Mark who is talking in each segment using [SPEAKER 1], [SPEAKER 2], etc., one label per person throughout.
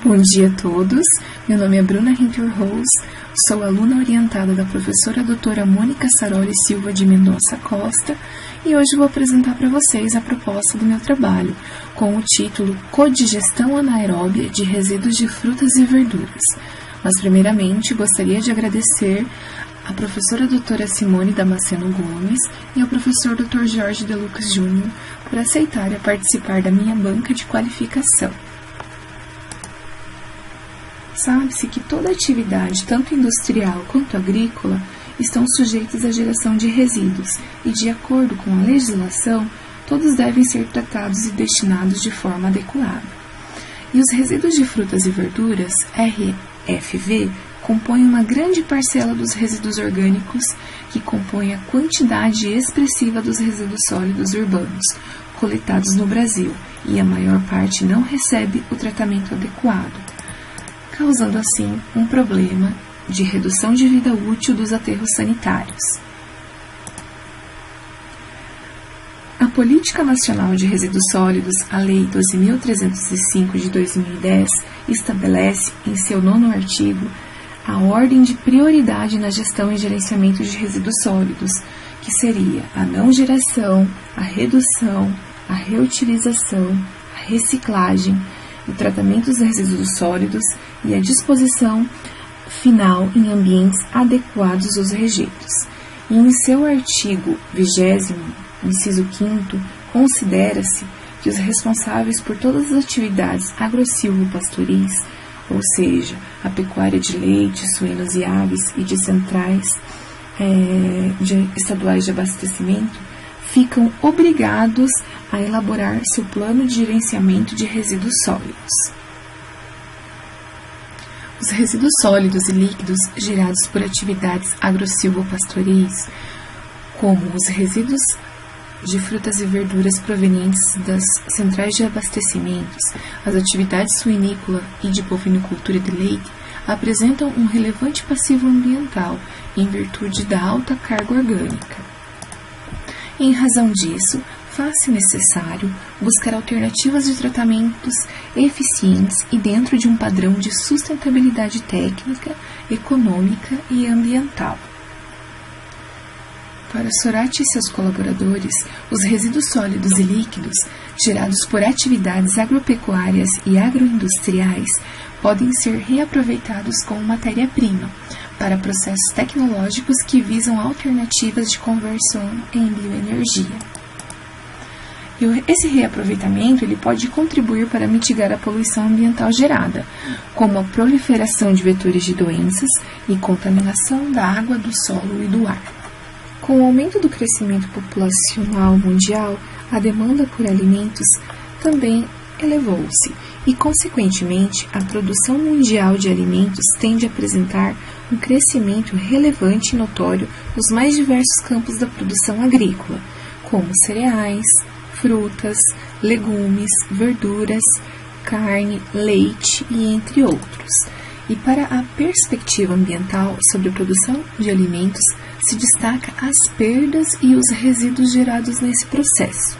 [SPEAKER 1] Bom dia a todos, meu nome é Bruna Hinter Rose, sou aluna orientada da professora doutora Mônica Saroli Silva de Mendonça Costa e hoje vou apresentar para vocês a proposta do meu trabalho, com o título Codigestão anaeróbia de resíduos de frutas e verduras. Mas primeiramente gostaria de agradecer à professora doutora Simone Damasceno Gomes e ao professor Dr. Jorge De Lucas Júnior por aceitarem participar da minha banca de qualificação. Sabe-se que toda atividade, tanto industrial quanto agrícola, estão sujeitas à geração de resíduos e, de acordo com a legislação, todos devem ser tratados e destinados de forma adequada. E os resíduos de frutas e verduras, RFV, compõem uma grande parcela dos resíduos orgânicos que compõem a quantidade expressiva dos resíduos sólidos urbanos coletados no Brasil, e a maior parte não recebe o tratamento adequado, causando assim um problema de redução de vida útil dos aterros sanitários. A Política Nacional de Resíduos Sólidos, a Lei 12.305 de 2010, estabelece em seu 9º artigo a ordem de prioridade na gestão e gerenciamento de resíduos sólidos, que seria a não geração, a redução, a reutilização, a reciclagem, o tratamento dos resíduos sólidos e a disposição final em ambientes adequados aos rejeitos. E em seu artigo 20º, inciso 5º, considera-se que os responsáveis por todas as atividades agro-silvopastoris, ou seja, a pecuária de leite, suínos e aves e de centrais estaduais de abastecimento, ficam obrigados a elaborar seu plano de gerenciamento de resíduos sólidos. Os resíduos sólidos e líquidos gerados por atividades agro-silvopastoris, como os resíduos de frutas e verduras provenientes das centrais de abastecimentos, as atividades suinícola e de bovinocultura de leite, apresentam um relevante passivo ambiental em virtude da alta carga orgânica. Em razão disso, faz-se necessário buscar alternativas de tratamentos eficientes e dentro de um padrão de sustentabilidade técnica, econômica e ambiental. Para Sorati e seus colaboradores, os resíduos sólidos e líquidos gerados por atividades agropecuárias e agroindustriais podem ser reaproveitados como matéria-prima para processos tecnológicos que visam alternativas de conversão em bioenergia. E esse reaproveitamento ele pode contribuir para mitigar a poluição ambiental gerada, como a proliferação de vetores de doenças e contaminação da água, do solo e do ar. Com o aumento do crescimento populacional mundial, a demanda por alimentos também elevou-se e, consequentemente, a produção mundial de alimentos tende a apresentar um crescimento relevante e notório nos mais diversos campos da produção agrícola, como cereais, frutas, legumes, verduras, carne, leite e entre outros. E para a perspectiva ambiental sobre a produção de alimentos, se destaca as perdas e os resíduos gerados nesse processo.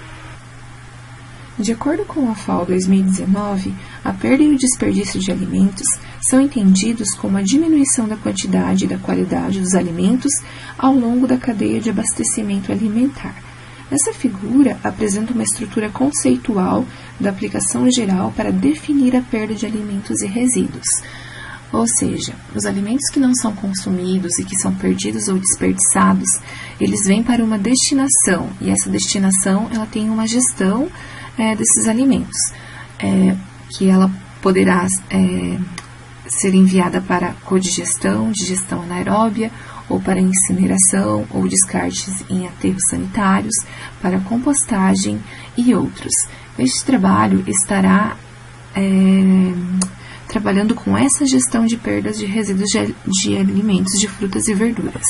[SPEAKER 1] De acordo com a FAO 2019, a perda e o desperdício de alimentos são entendidos como a diminuição da quantidade e da qualidade dos alimentos ao longo da cadeia de abastecimento alimentar. Essa figura apresenta uma estrutura conceitual da aplicação geral para definir a perda de alimentos e resíduos. Ou seja, os alimentos que não são consumidos e que são perdidos ou desperdiçados, eles vêm para uma destinação, e essa destinação ela tem uma gestão desses alimentos, que ela poderá ser enviada para codigestão, digestão anaeróbia, ou para incineração ou descartes em aterros sanitários, para compostagem e outros. Este trabalho estará trabalhando com essa gestão de perdas de resíduos de alimentos de frutas e verduras,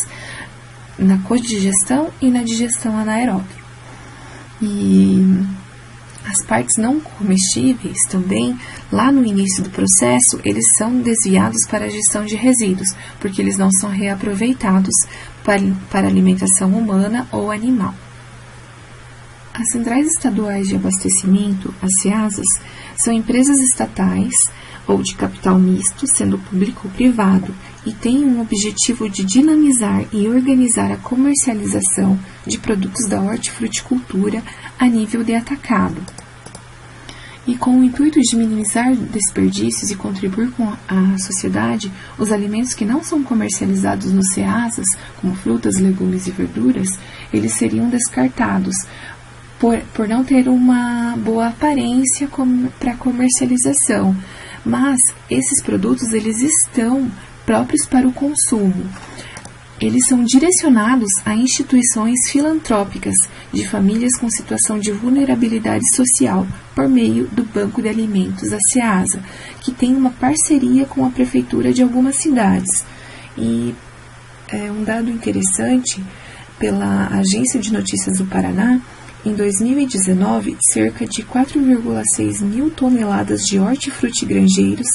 [SPEAKER 1] na codigestão e na digestão anaeróbia. E as partes não comestíveis também, lá no início do processo, eles são desviados para a gestão de resíduos, porque eles não são reaproveitados para alimentação humana ou animal. As centrais estaduais de abastecimento, as CEASAs, são empresas estatais ou de capital misto, sendo público ou privado, e tem um objetivo de dinamizar e organizar a comercialização de produtos da hortifruticultura a nível de atacado. E com o intuito de minimizar desperdícios e contribuir com a sociedade, os alimentos que não são comercializados nos ceasas, como frutas, legumes e verduras, eles seriam descartados por não ter uma boa aparência para comercialização. Mas esses produtos eles estão próprios para o consumo. Eles são direcionados a instituições filantrópicas de famílias com situação de vulnerabilidade social por meio do Banco de Alimentos, a SEASA, que tem uma parceria com a prefeitura de algumas cidades. E um dado interessante, pela Agência de Notícias do Paraná, em 2019, cerca de 4,6 mil toneladas de hortifrutigranjeiros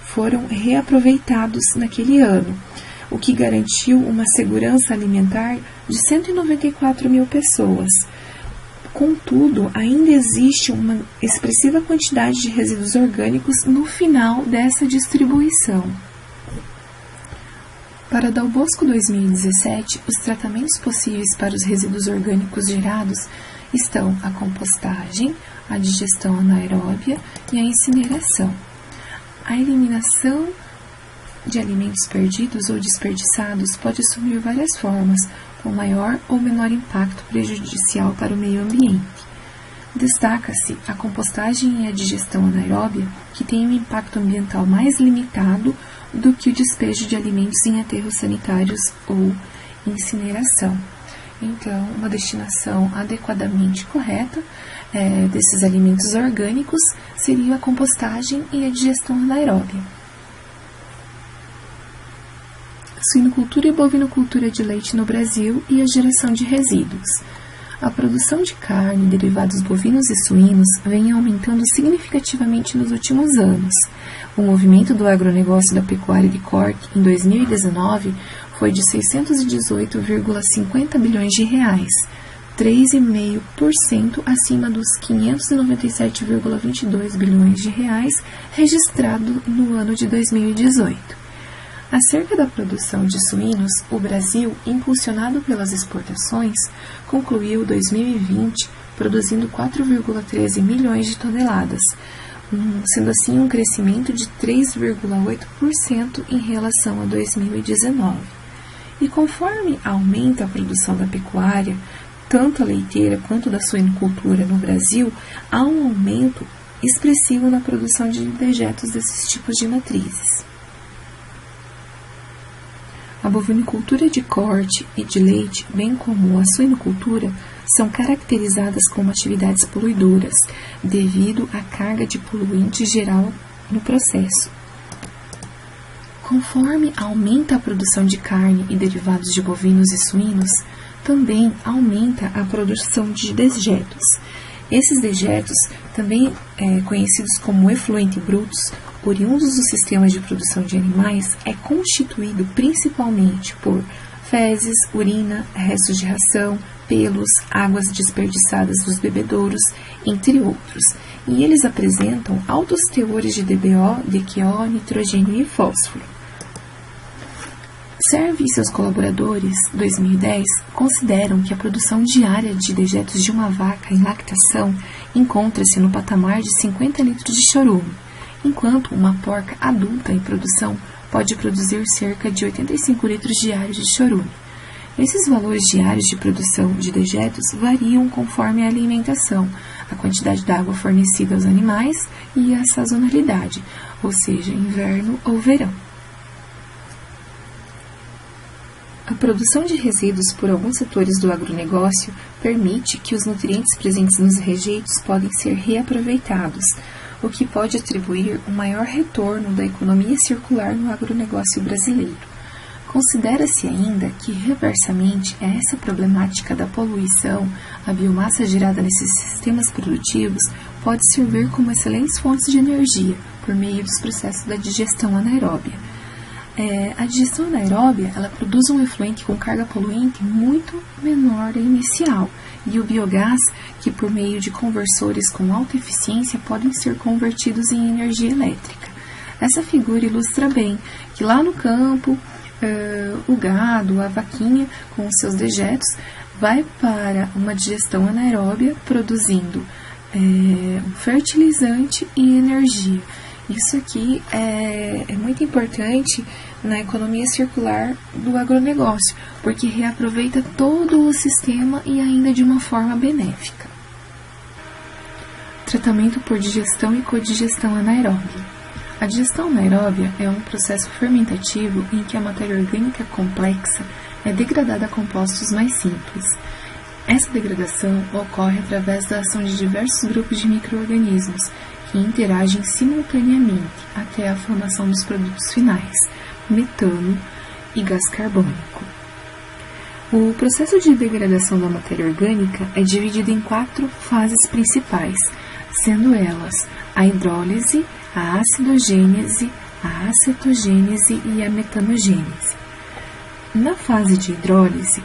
[SPEAKER 1] foram reaproveitados naquele ano, o que garantiu uma segurança alimentar de 194 mil pessoas. Contudo, ainda existe uma expressiva quantidade de resíduos orgânicos no final dessa distribuição. Para Dal Bosco 2017, os tratamentos possíveis para os resíduos orgânicos gerados estão a compostagem, a digestão anaeróbia e a incineração. A eliminação de alimentos perdidos ou desperdiçados pode assumir várias formas, com maior ou menor impacto prejudicial para o meio ambiente. Destaca-se a compostagem e a digestão anaeróbia, que têm um impacto ambiental mais limitado do que o despejo de alimentos em aterros sanitários ou incineração. Então, uma destinação adequadamente correta desses alimentos orgânicos seria a compostagem e a digestão anaeróbia. Suinocultura e bovinocultura de leite no Brasil e a geração de resíduos. A produção de carne, derivados bovinos e suínos vem aumentando significativamente nos últimos anos. O movimento do agronegócio da pecuária de corte em 2019 foi de 618,50 bilhões de reais, 3,5% acima dos 597,22 bilhões de reais registrado no ano de 2018. Acerca da produção de suínos, o Brasil, impulsionado pelas exportações, concluiu 2020 produzindo 4,13 milhões de toneladas, sendo assim um crescimento de 3,8% em relação a 2019. E conforme aumenta a produção da pecuária, tanto a leiteira quanto da suinocultura no Brasil, há um aumento expressivo na produção de dejetos desses tipos de matrizes. A bovinicultura de corte e de leite, bem como a suinocultura, são caracterizadas como atividades poluidoras, devido à carga de poluente geral no processo. Conforme aumenta a produção de carne e derivados de bovinos e suínos, também aumenta a produção de dejetos. Esses dejetos, também conhecidos como efluentes brutos, oriundos dos sistemas de produção de animais, é constituído principalmente por fezes, urina, restos de ração, pelos, águas desperdiçadas dos bebedouros, entre outros. E eles apresentam altos teores de DBO, DQO, nitrogênio e fósforo. Serve e seus colaboradores, 2010, consideram que a produção diária de dejetos de uma vaca em lactação encontra-se no patamar de 50 litros de chorume, enquanto uma porca adulta em produção pode produzir cerca de 85 litros diários de chorume. Esses valores diários de produção de dejetos variam conforme a alimentação, a quantidade de água fornecida aos animais e a sazonalidade, ou seja, inverno ou verão. A produção de resíduos por alguns setores do agronegócio permite que os nutrientes presentes nos rejeitos podem ser reaproveitados, o que pode atribuir um maior retorno da economia circular no agronegócio brasileiro. Considera-se ainda que, reversamente, a essa problemática da poluição, a biomassa gerada nesses sistemas produtivos pode servir como excelentes fontes de energia por meio dos processos da digestão anaeróbia. A digestão anaeróbia ela produz um efluente com carga poluente muito menor da inicial, e o biogás, que por meio de conversores com alta eficiência podem ser convertidos em energia elétrica. Essa figura ilustra bem que lá no campo, o gado, a vaquinha, com os seus dejetos, vai para uma digestão anaeróbia, produzindo um fertilizante e energia. Isso aqui é muito importante na economia circular do agronegócio, porque reaproveita todo o sistema e ainda de uma forma benéfica. Tratamento por digestão e codigestão anaeróbia. A digestão anaeróbia é um processo fermentativo em que a matéria orgânica complexa é degradada a compostos mais simples. Essa degradação ocorre através da ação de diversos grupos de micro-organismos que interagem simultaneamente até a formação dos produtos finais, metano e gás carbônico. O processo de degradação da matéria orgânica é dividido em 4 fases principais, sendo elas a hidrólise, a acidogênese, a acetogênese e a metanogênese. Na fase de hidrólise,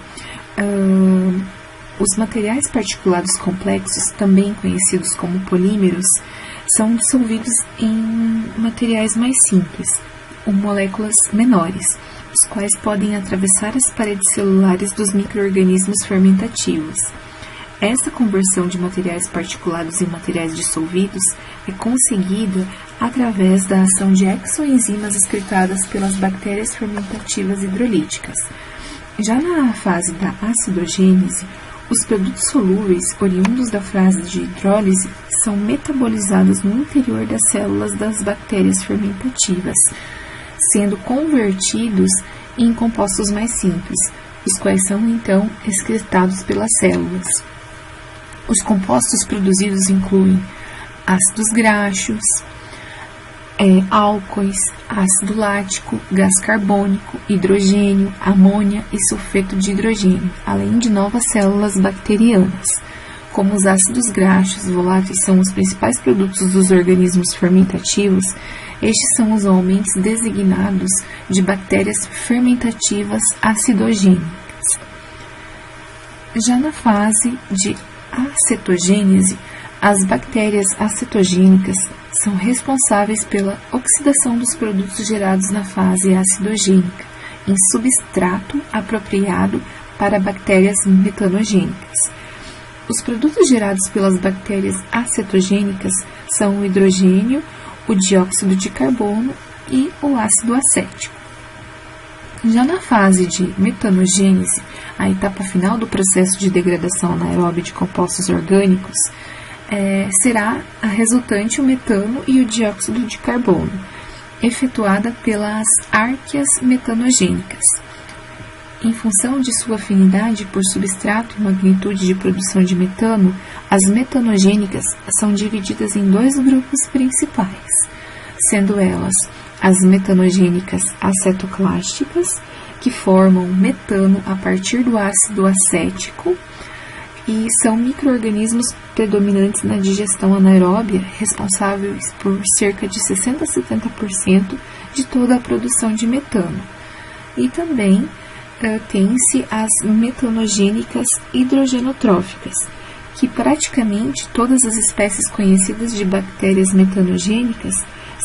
[SPEAKER 1] os materiais particulados complexos, também conhecidos como polímeros, são dissolvidos em materiais mais simples, ou moléculas menores, os quais podem atravessar as paredes celulares dos micro-organismos fermentativos. Essa conversão de materiais particulados em materiais dissolvidos é conseguida através da ação de exoenzimas excretadas pelas bactérias fermentativas hidrolíticas. Já na fase da acidogênese, os produtos solúveis oriundos da fase de hidrólise são metabolizados no interior das células das bactérias fermentativas, sendo convertidos em compostos mais simples, os quais são então excretados pelas células. Os compostos produzidos incluem ácidos graxos, álcoois, ácido lático, gás carbônico, hidrogênio, amônia e sulfeto de hidrogênio, além de novas células bacterianas. Como os ácidos graxos voláteis são os principais produtos dos organismos fermentativos, estes são usualmente designados de bactérias fermentativas acidogênicas. Já na fase de acetogênese, as bactérias acetogênicas são responsáveis pela oxidação dos produtos gerados na fase acidogênica em substrato apropriado para bactérias metanogênicas. Os produtos gerados pelas bactérias acetogênicas são o hidrogênio, o dióxido de carbono e o ácido acético. Já na fase de metanogênese, a etapa final do processo de degradação anaeróbia de compostos orgânicos, será a resultante o metano e o dióxido de carbono, efetuada pelas árqueas metanogênicas. Em função de sua afinidade por substrato e magnitude de produção de metano, as metanogênicas são divididas em 2 grupos principais, sendo elas as metanogênicas acetoclásticas, que formam metano a partir do ácido acético, e são micro-organismos predominantes na digestão anaeróbia, responsáveis por cerca de 60% a 70% de toda a produção de metano. E também tem-se as metanogênicas hidrogenotróficas, que praticamente todas as espécies conhecidas de bactérias metanogênicas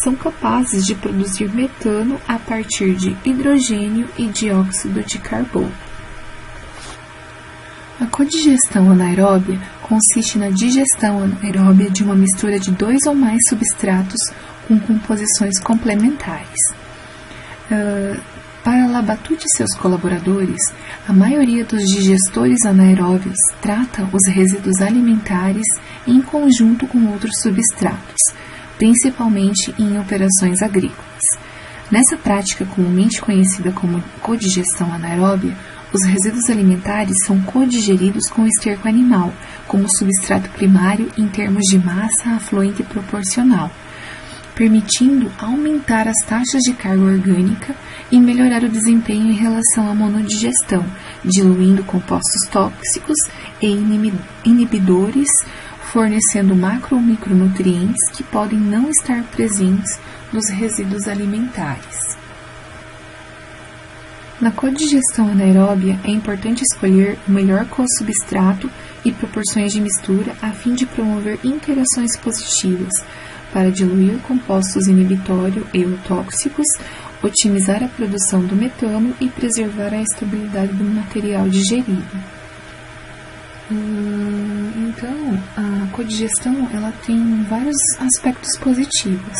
[SPEAKER 1] são capazes de produzir metano a partir de hidrogênio e dióxido de carbono. A codigestão anaeróbia consiste na digestão anaeróbia de uma mistura de 2 ou mais substratos com composições complementares. Para Labatut e seus colaboradores, a maioria dos digestores anaeróbios trata os resíduos alimentares em conjunto com outros substratos, principalmente em operações agrícolas. Nessa prática comumente conhecida como codigestão anaeróbia, os resíduos alimentares são codigeridos com esterco animal, como substrato primário em termos de massa afluente proporcional, permitindo aumentar as taxas de carga orgânica e melhorar o desempenho em relação à monodigestão, diluindo compostos tóxicos e inibidores, fornecendo macro ou micronutrientes que podem não estar presentes nos resíduos alimentares. Na codigestão anaeróbia, é importante escolher o melhor co-substrato e proporções de mistura a fim de promover interações positivas, para diluir compostos inibitório e tóxicos, otimizar a produção do metano e preservar a estabilidade do material digerido. Então, a codigestão ela tem vários aspectos positivos,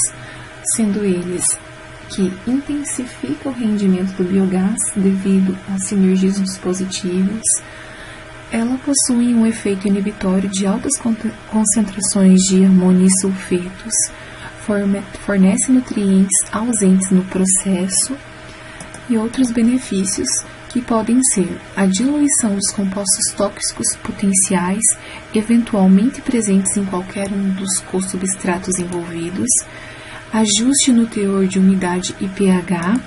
[SPEAKER 1] sendo eles que intensifica o rendimento do biogás devido às sinergismos positivos. Ela possui um efeito inibitório de altas concentrações de amônia e sulfetos, fornece nutrientes ausentes no processo e outros benefícios que podem ser a diluição dos compostos tóxicos potenciais, eventualmente presentes em qualquer um dos co-substratos envolvidos, ajuste no teor de umidade e pH,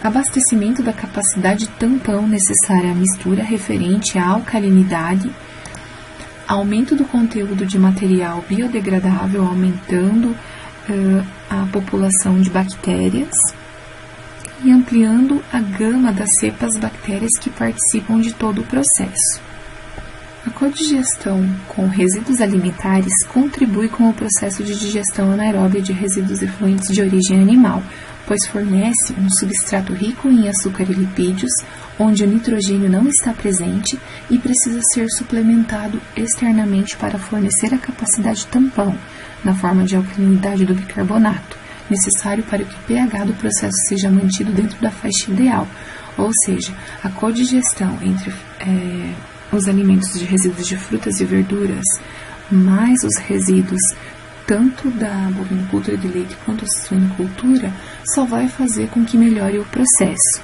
[SPEAKER 1] abastecimento da capacidade tampão necessária à mistura referente à alcalinidade, aumento do conteúdo de material biodegradável, aumentando a população de bactérias e ampliando a gama das cepas bactérias que participam de todo o processo. A codigestão com resíduos alimentares contribui com o processo de digestão anaeróbia de resíduos efluentes de origem animal, pois fornece um substrato rico em açúcar e lipídios, onde o nitrogênio não está presente e precisa ser suplementado externamente para fornecer a capacidade tampão, na forma de alcalinidade do bicarbonato, necessário para que o pH do processo seja mantido dentro da faixa ideal, ou seja, a codigestão entre os alimentos de resíduos de frutas e verduras, mais os resíduos tanto da bovinocultura de leite quanto da suinocultura, só vai fazer com que melhore o processo.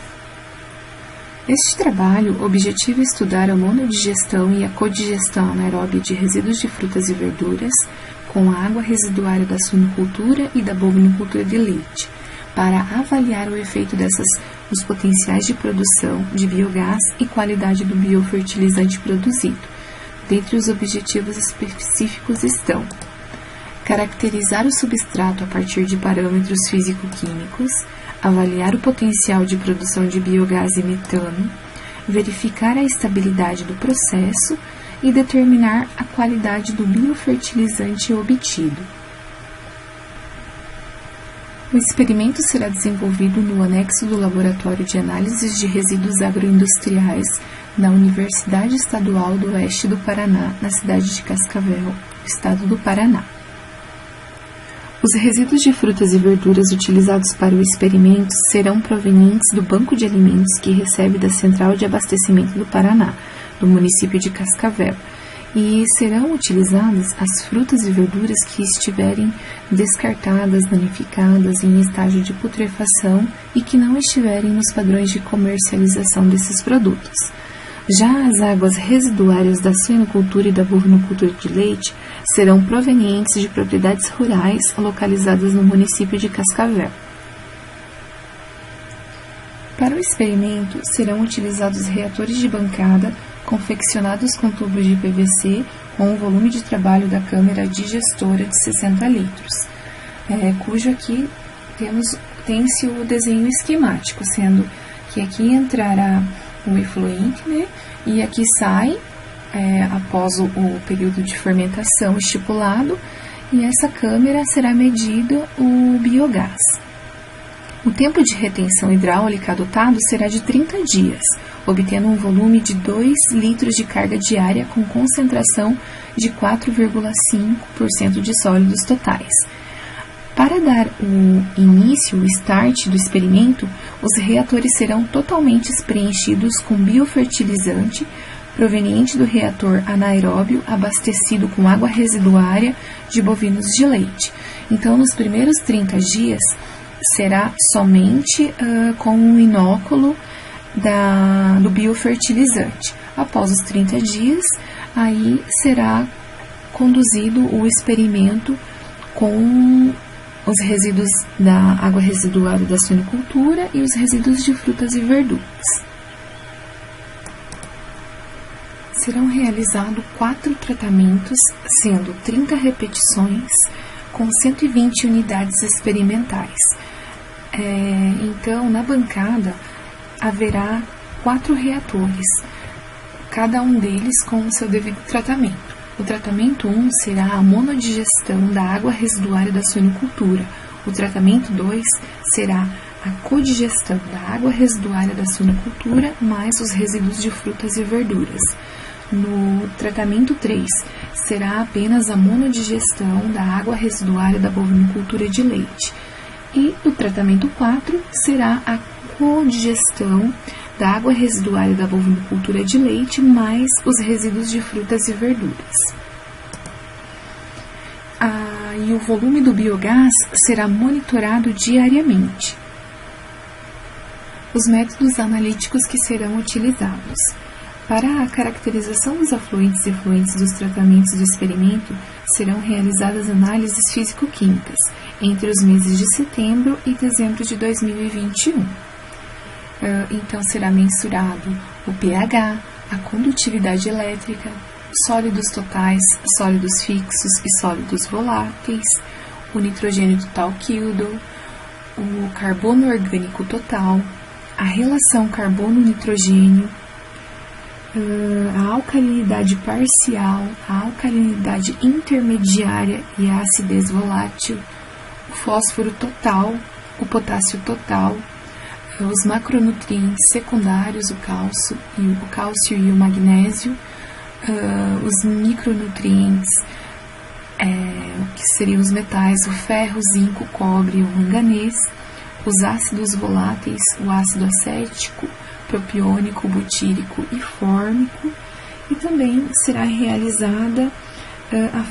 [SPEAKER 1] Este trabalho objetiva estudar a monodigestão e a codigestão anaeróbia de resíduos de frutas e verduras com a água residuária da suinocultura e da bovinocultura de leite, para avaliar o efeito nos potenciais de produção de biogás e qualidade do biofertilizante produzido. Dentre os objetivos específicos estão: caracterizar o substrato a partir de parâmetros físico-químicos, avaliar o potencial de produção de biogás e metano, verificar a estabilidade do processo e determinar a qualidade do biofertilizante obtido. O experimento será desenvolvido no anexo do Laboratório de Análises de Resíduos Agroindustriais na Universidade Estadual do Oeste do Paraná, na cidade de Cascavel, estado do Paraná. Os resíduos de frutas e verduras utilizados para o experimento serão provenientes do banco de alimentos que recebe da Central de Abastecimento do Paraná, do município de Cascavel, e serão utilizadas as frutas e verduras que estiverem descartadas, danificadas, em estágio de putrefação e que não estiverem nos padrões de comercialização desses produtos. Já as águas residuárias da suinocultura e da bovinocultura de leite serão provenientes de propriedades rurais localizadas no município de Cascavel. Para o experimento, serão utilizados reatores de bancada confeccionados com tubos de PVC com um volume de trabalho da câmara digestora de 60 litros, cujo aqui tem-se o desenho esquemático, sendo que aqui entrará o efluente, né, e aqui sai após o período de fermentação estipulado, e essa câmara será medido o biogás. O tempo de retenção hidráulica adotado será de 30 dias, obtendo um volume de 2 litros de carga diária com concentração de 4,5% de sólidos totais. Para dar o início, o start do experimento, os reatores serão totalmente preenchidos com biofertilizante proveniente do reator anaeróbio abastecido com água residuária de bovinos de leite. Então, nos primeiros 30 dias, será somente com o inóculo do biofertilizante. Após os 30 dias, aí será conduzido o experimento com os resíduos da água residuária da suinocultura e os resíduos de frutas e verduras. Serão realizados 4 tratamentos, sendo 30 repetições, com 120 unidades experimentais. Então, na bancada, haverá 4 reatores, cada um deles com o seu devido tratamento. O tratamento 1 será a monodigestão da água residuária da suinocultura. O tratamento 2 será a codigestão da água residuária da suinocultura mais os resíduos de frutas e verduras. No tratamento 3, será apenas a monodigestão da água residuária da bovinocultura de leite. E o tratamento 4 será a codigestão da água residuária da bovinocultura de leite mais os resíduos de frutas e verduras. E o volume do biogás será monitorado diariamente. Os métodos analíticos que serão utilizados. Para a caracterização dos afluentes e efluentes dos tratamentos do experimento, serão realizadas análises físico-químicas entre os meses de setembro e dezembro de 2021. Então, será mensurado o pH, a condutividade elétrica, sólidos totais, sólidos fixos e sólidos voláteis, o nitrogênio total quildo, o carbono orgânico total, a relação carbono-nitrogênio, a alcalinidade parcial, a alcalinidade intermediária e a acidez volátil, o fósforo total, o potássio total, os macronutrientes secundários, o cálcio e o magnésio, os micronutrientes, que seriam os metais, o ferro, o zinco, o cobre e o manganês, os ácidos voláteis, o ácido acético, propiônico, butírico e fórmico, e também será realizada a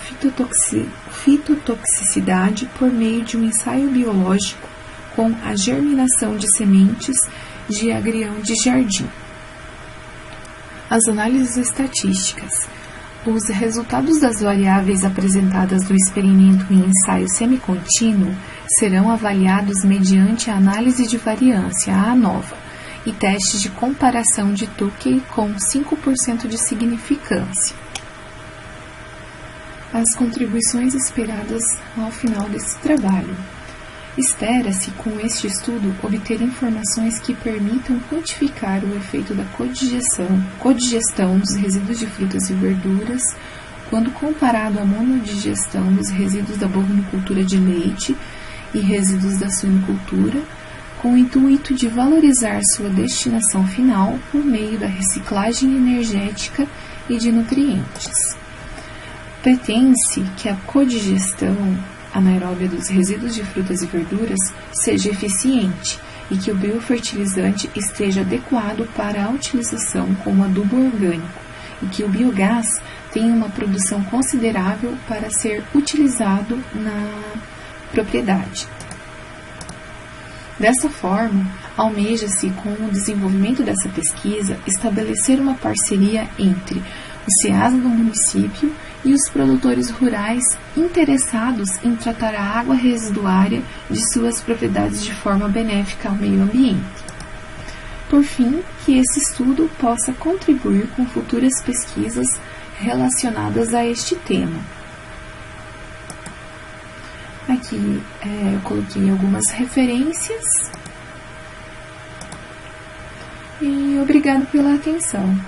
[SPEAKER 1] fitotoxicidade por meio de um ensaio biológico com a germinação de sementes de agrião de jardim. As análises estatísticas. Os resultados das variáveis apresentadas no experimento em ensaio semicontínuo serão avaliados mediante a análise de variância, a ANOVA, e testes de comparação de Tukey com 5% de significância. As contribuições esperadas ao final desse trabalho. Espera-se, com este estudo, obter informações que permitam quantificar o efeito da codigestão dos resíduos de frutas e verduras quando comparado à monodigestão dos resíduos da bovinocultura de leite e resíduos da suinocultura, com o intuito de valorizar sua destinação final por meio da reciclagem energética e de nutrientes. Pretende-se que a codigestão anaeróbia dos resíduos de frutas e verduras seja eficiente e que o biofertilizante esteja adequado para a utilização como adubo orgânico e que o biogás tenha uma produção considerável para ser utilizado na propriedade. Dessa forma, almeja-se, com o desenvolvimento dessa pesquisa, estabelecer uma parceria entre o SEASA do município e os produtores rurais interessados em tratar a água residuária de suas propriedades de forma benéfica ao meio ambiente. Por fim, que esse estudo possa contribuir com futuras pesquisas relacionadas a este tema. Aqui eu coloquei algumas referências e obrigado pela atenção.